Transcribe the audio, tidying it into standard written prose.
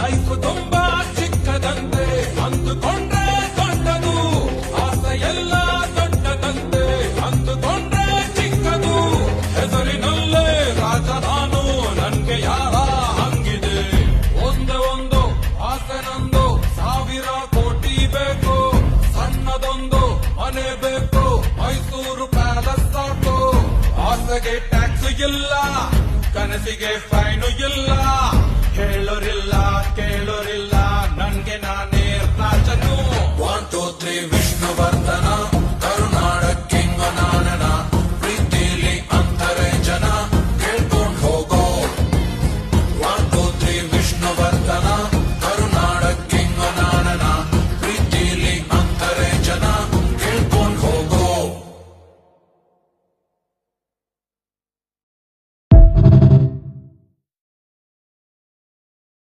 Life ತುಂಬಾ ಚಿಕ್ಕದಂತೆ ಅಂದುಕೊಂಡ್ರೆ ದೊಡ್ಡದು, ಆಸೆ ಎಲ್ಲ ದೊಡ್ಡದಂತೆ ಅಂದುಕೊಂಡ್ರೆ ಚಿಕ್ಕದು. ಹೆಸರಿನಲ್ಲೇ ರಾಜ ನಾನು, ನನ್ಗೆ ಯಾರ ಹಂಗಿದೆ. ಒಂದೇ ಒಂದು ಆಸೆ ನಂದು, 1000 ಕೋಟಿ ಬೇಕು. ಸಣ್ಣದೊಂದು ಮನೆ ಬೇಕು, ಮೈಸೂರು ಪ್ಯಾಲೇಸ್ ಸಾಕು. ಆಸೆಗೆ ಟ್ಯಾಕ್ಸ್ ಇಲ್ಲ, ಕನಸಿಗೆ ಫೈನು ಇಲ್ಲ.